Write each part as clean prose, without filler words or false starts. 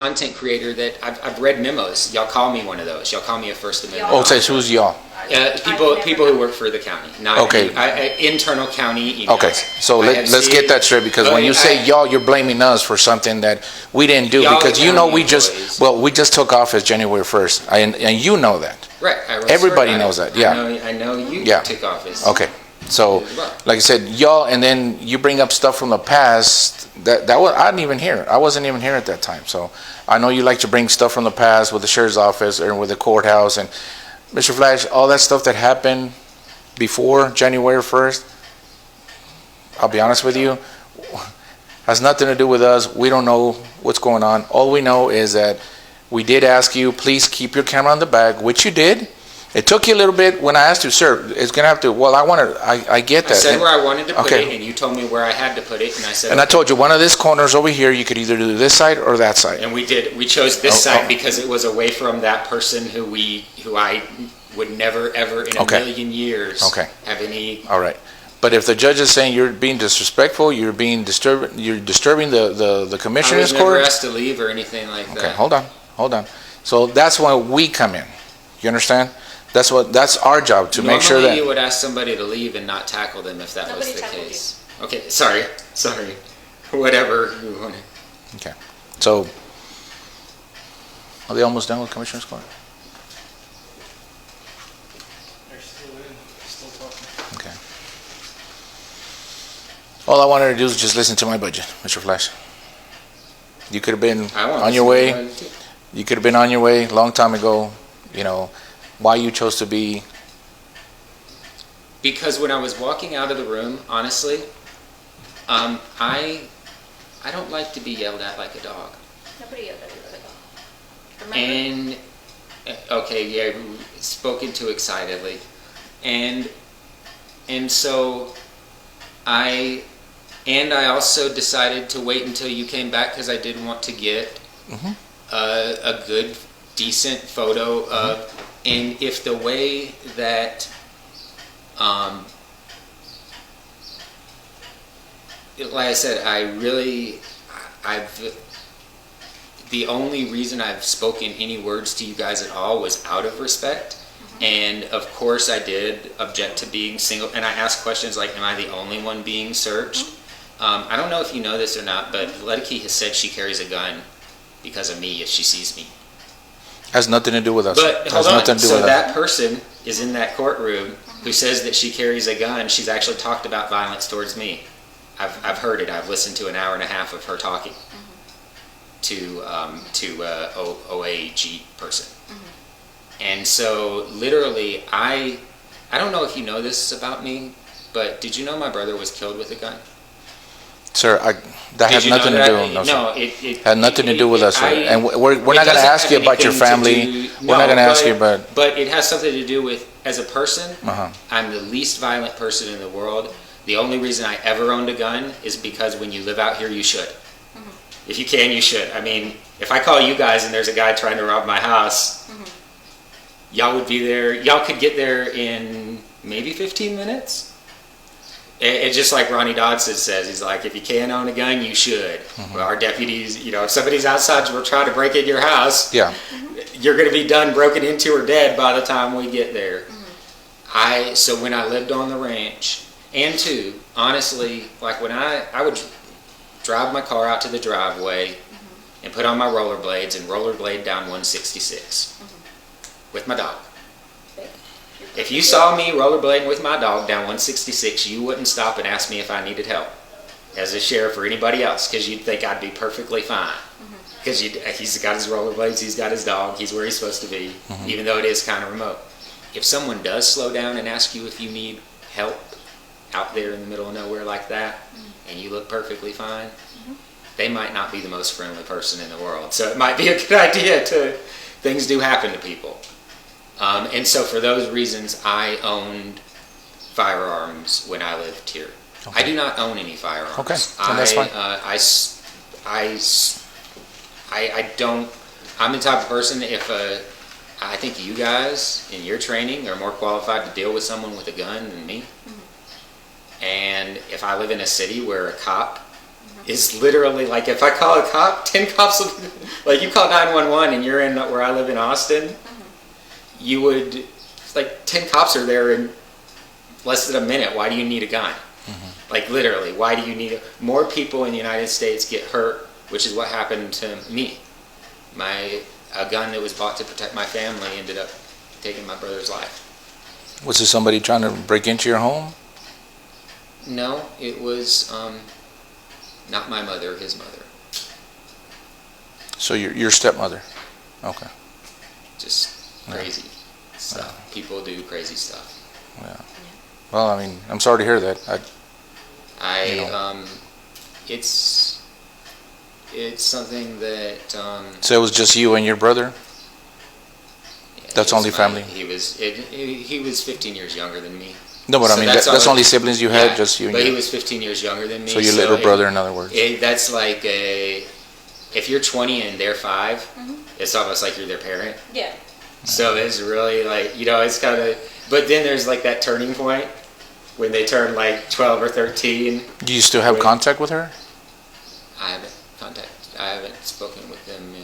content creator that I've read memos. Y'all call me one of those. Y'all call me a First Amendment. Oh, so who's y'all? People who work for the county, not Okay. internal county emails. Okay, so let's get that straight, because when you say y'all, you're blaming us for something that we didn't do, because you know we just took office January 1st, and you know that. Right. Everybody knows that, yeah. I know you took office. Okay, so like I said, y'all, and then you bring up stuff from the past that was, I didn't even hear. I wasn't even here at that time, so I know you like to bring stuff from the past with the sheriff's office or with the courthouse, and Mr. Flash, all that stuff that happened before January 1st, I'll be honest with you, has nothing to do with us. We don't know what's going on. All we know is that we did ask you, please keep your camera on the back, which you did. It took you a little bit when I asked you, sir, it's going to have to, well, I get that. I said where I wanted to put it, and you told me where I had to put it, and I said, and I told you, one of these corners over here, you could either do this side or that side. And we did. We chose this side because it was away from that person who I would never, ever in a million years have any. All right. But if the judge is saying you're being disrespectful, you're disturbing the commissioner's court. I was never asked to leave or anything like that. Okay, hold on. So that's why we come in. You understand? That's our job, to make sure that. Normally you would ask somebody to leave and not tackle them if that was the case. Okay, sorry. Whatever you wanted. Okay, so are they almost done with commissioner's court? They're still talking. Okay. All I wanted to do is just listen to my budget, Mr. Flash. You could have been on your way. You could have been on your way a long time ago. You know why you chose to be. Because when I was walking out of the room, honestly, I don't like to be yelled at like a dog. Nobody yelled at you like a dog. Remember? And spoken to excitedly, and so I also decided to wait until you came back because I did want to get a good, decent photo of. And if the way that like I said, the only reason I've spoken any words to you guys at all was out of respect. And of course I did object to being single, and I asked questions like, am I the only one being searched? I don't know if you know this or not, but Ledeke has said she carries a gun because of me if she sees me. Has nothing to do with us. But hold on, so that person is in that courtroom who says that she carries a gun. She's actually talked about violence towards me. I've heard it. I've listened to an hour and a half of her talking to OAG person. And so literally, I don't know if you know this about me, but did you know my brother was killed with a gun? Sir, that has nothing to do. No, it had nothing to do with us, sir. And we're not going to ask you about your family. We're not going to ask you about. But it has something to do with, as a person, I'm the least violent person in the world. The only reason I ever owned a gun is because when you live out here, you should. If you can, you should. I mean, if I call you guys and there's a guy trying to rob my house, y'all would be there. Y'all could get there in maybe 15 minutes. It's just like Ronnie Dodson says. He's like, if you can't own a gun, you should. Well, our deputies, if somebody's outside trying to break in your house, you're going to be done, broken into, or dead by the time we get there. So when I lived on the ranch, and too, honestly, like when I would drive my car out to the driveway and put on my rollerblades and rollerblade down 166 with my dog. If you saw me rollerblading with my dog down 166, you wouldn't stop and ask me if I needed help as a sheriff or anybody else, because you'd think I'd be perfectly fine. Because he's got his rollerblades, he's got his dog, he's where he's supposed to be, even though it is kind of remote. If someone does slow down and ask you if you need help out there in the middle of nowhere like that, and you look perfectly fine, they might not be the most friendly person in the world. So it might be a good idea things do happen to people. And so for those reasons, I owned firearms when I lived here. I do not own any firearms. Okay, so that's fine. I don't. I'm the type of person. I think you guys in your training are more qualified to deal with someone with a gun than me. And if I live in a city where a cop is literally like if I call a cop, 10 cops will, like you call 911 and you're in where I live in Austin, you would, it's like 10 cops are there in less than a minute. Why do you need a gun? Like literally, why do you need it? More people in the United States get hurt, which is what happened to me. A gun that was bought to protect my family ended up taking my brother's life. Was there somebody trying to break into your home? No, it was not my mother, his mother. So your stepmother? Okay. Just crazy stuff. People do crazy stuff. Yeah. Well, I mean, I'm sorry to hear that. It's something that. So it was just you and your brother? Yeah, That's only family? He was 15 years younger than me. No, but So I mean, that's only siblings you had, Yeah, just you and but he your... was 15 years younger than me. So your little brother, in other words. That's like if you're 20 and they're 5, it's almost like you're their parent. Yeah. So it's really like, it's kind of, but then there's like that turning point when they turn like 12 or 13. Do you still have contact with her? I haven't spoken with them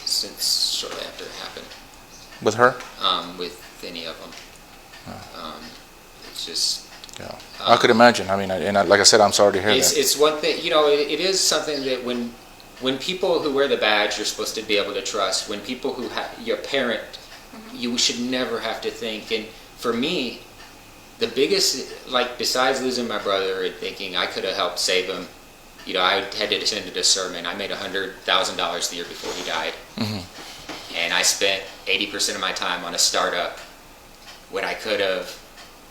since shortly after it happened. With her? With any of them. It's just. Yeah. I could imagine. I mean, like I said, I'm sorry to hear that. It's one thing, it is something that when people who wear the badge you're supposed to be able to trust, when people who have your parent, you should never have to think. And for me, the biggest, like besides losing my brother and thinking I could have helped save him, I had to attend a sermon. I made $100,000 the year before he died. And I spent 80% of my time on a startup when I could have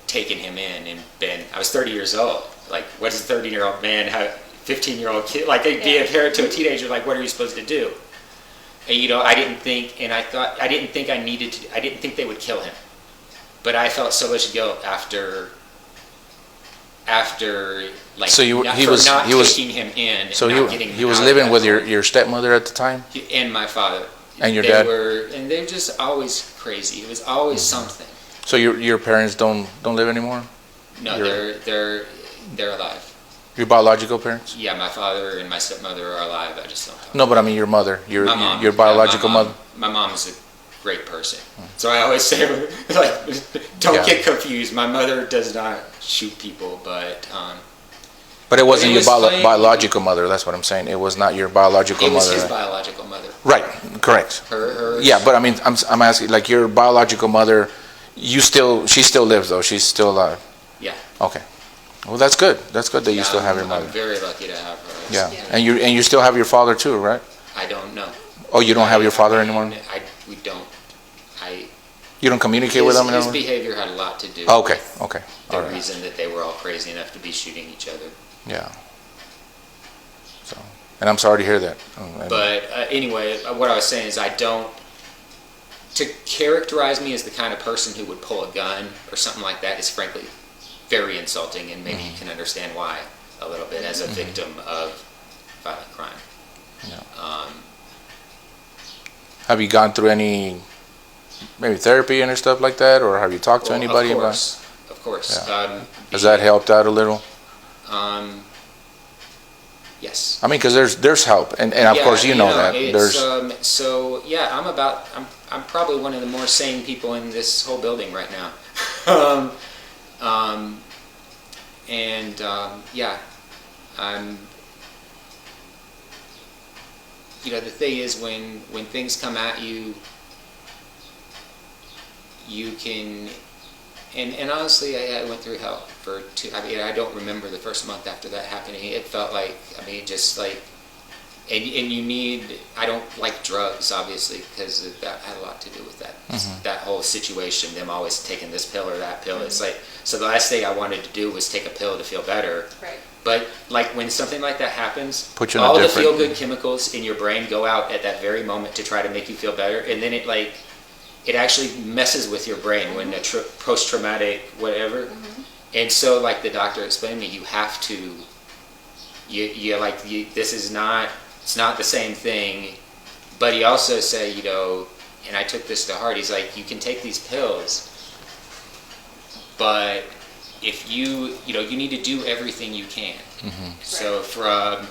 taken him in and I was 30 years old. Like, what does a 13-year-old man have, 15-year-old kid, like they'd be a parent to a teenager, like what are you supposed to do? And I didn't think I didn't think they would kill him. But I felt so much guilt after like So he was taking him in. So and not getting him he was out of living that with home. your stepmother at the time? And my father. And your dad? And they're just always crazy. It was always something. So your parents don't live anymore? No, they're alive. Your biological parents? Yeah, my father and my stepmother are alive. I just don't talk. No, but I mean your mother, your mom. biological my mom, mother. My mom's a great person. So I always say, like, don't get confused. My mother does not shoot people, but it wasn't it your was biological mother. That's what I'm saying. It was not your biological mother. It was his biological mother. Right. Correct. Her. Yeah, but I mean, I'm asking, like your biological mother. She still lives though. She's still alive. Yeah. Okay. Well, that's good. That's good that you still have your mother. I'm very lucky to have her. Yeah. And you still have your father too, right? I don't know. Oh, you don't have your father anymore? We don't. You don't communicate with him His anymore? behavior had a lot to do Okay. with Okay. the All right. reason that they were all crazy enough to be shooting each other. Yeah. So, and I'm sorry to hear that. But anyway, what I was saying is to characterize me as the kind of person who would pull a gun or something like that is frankly very insulting, and maybe you can understand why a little bit as a victim of violent crime. Yeah. Have you gone through any maybe therapy and stuff like that, or have you talked to anybody about it? Of course. Yeah. Has that helped out a little? Yes. I mean, because there's help, and of course you know that there's. So yeah, I'm probably one of the more sane people in this whole building right now. Yeah, I'm. The thing is, when things come at you, you can. And honestly, I went through hell for I don't remember the first month after that happening. It felt like, just like, and you need, I don't like drugs, obviously, because that had a lot to do with that. That whole situation, them always taking this pill or that pill. It's like, so the last thing I wanted to do was take a pill to feel better. Right. But like when something like that happens, Put you in all a the different- feel-good chemicals in your brain go out at that very moment to try to make you feel better, and then it actually messes with your brain when a post-traumatic whatever. And so, like the doctor explained to me, you have to, this is not, it's not the same thing. But he also said, and I took this to heart, he's like, you can take these pills, but if you need to do everything you can. So from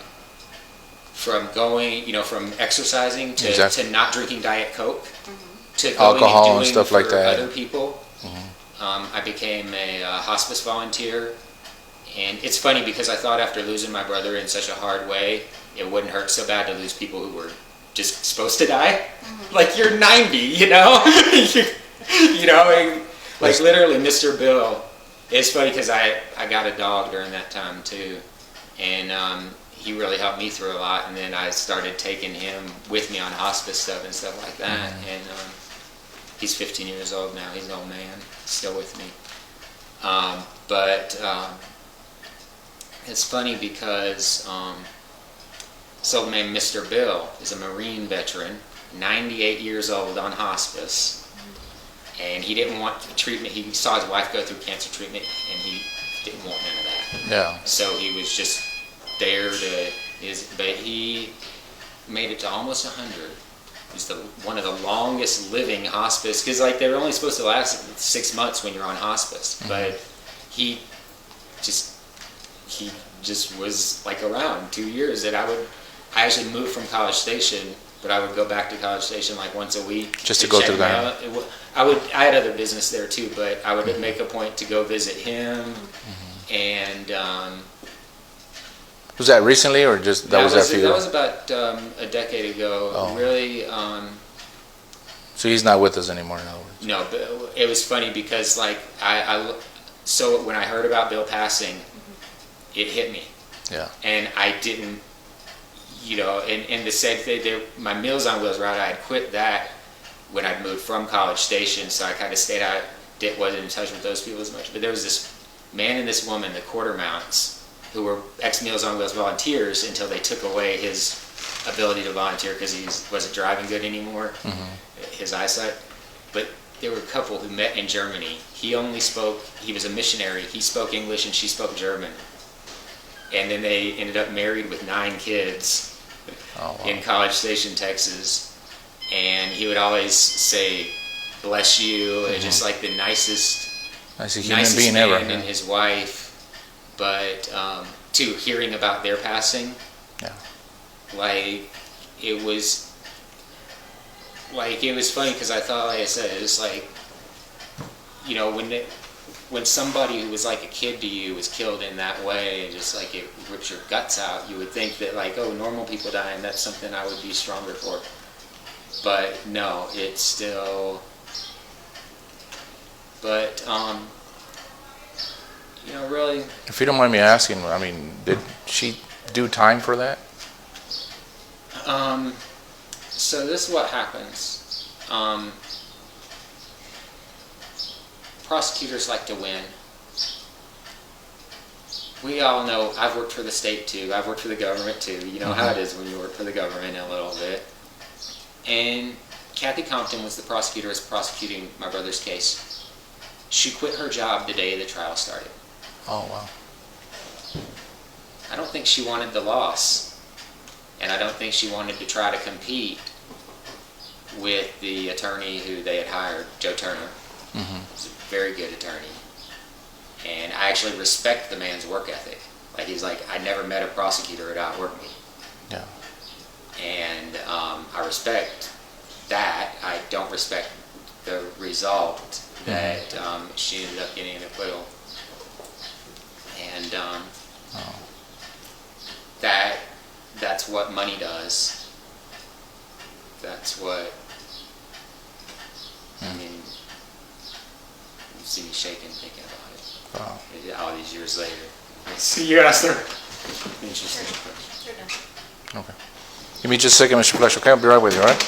going, from exercising to, Exactly. to not drinking Diet Coke, to going Alcohol and doing stuff for like that. other people. I became a hospice volunteer, and it's funny because I thought after losing my brother in such a hard way, it wouldn't hurt so bad to lose people who were just supposed to die. Like, you're 90, you know? Like literally Mr. Bill. It's funny because I got a dog during that time too, and he really helped me through a lot, and then I started taking him with me on hospice stuff and stuff like that, and he's 15 years old now. He's an old man, still with me. But it's funny because so named Mr. Bill is a Marine veteran, 98 years old on hospice. And he didn't want treatment. He saw his wife go through cancer treatment, and he didn't want none of that. Yeah. So he was just there but he made it to almost 100. He's one of the longest living hospice, because like they're only supposed to last 6 months when you're on hospice. But he just was like around 2 years. And I actually moved from College Station, but I would go back to College Station like once a week. Just to go through that. I had other business there too, but I would make a point to go visit him. And was that recently, or just that was after you? That was about a decade ago. Oh. Really. So he's not with us anymore, in other words. No, but it was funny because like so when I heard about Bill passing, it hit me. Yeah. And I didn't, and the same thing, my Meals on Wheels route, I had quit that when I'd moved from College Station, so I kind of stayed out, wasn't in touch with those people as much. But there was this man and this woman, the quarter mounts, who were ex-Meals on Wheels volunteers until they took away his ability to volunteer because he wasn't driving good anymore, his eyesight. But there were a couple who met in Germany. He was a missionary, he spoke English and she spoke German. And then they ended up married with 9 kids in College Station, Texas. And he would always say, "Bless you," and just like the nicest human being ever. And his wife. But too, hearing about their passing, like it was funny because I thought, like I said, it was like, when somebody who was like a kid to you was killed in that way, just like it rips your guts out, you would think that like, oh, normal people die, and that's something I would be stronger for. But no, it's still. But really. If you don't mind me asking, I mean, did she do time for that? So this is what happens. Prosecutors like to win. We all know, I've worked for the state too, I've worked for the government too. You know how it is when you work for the government a little bit. And Kathy Compton was the prosecutor who was prosecuting my brother's case. She quit her job the day the trial started. Oh, wow. I don't think she wanted the loss. And I don't think she wanted to try to compete with the attorney who they had hired, Joe Turner. He's a very good attorney. And I actually respect the man's work ethic. Like, he's like, I never met a prosecutor who'd outwork me. Yeah. And I respect that. I don't respect the result that she ended up getting an acquittal. And that's what money does. That's what, I mean, you see me shaking thinking about it. Wow. All these years later. You asked her. Interesting. They're done. Okay. Give me just a second, Mr. Flesh, okay? I'll be right with you, all right?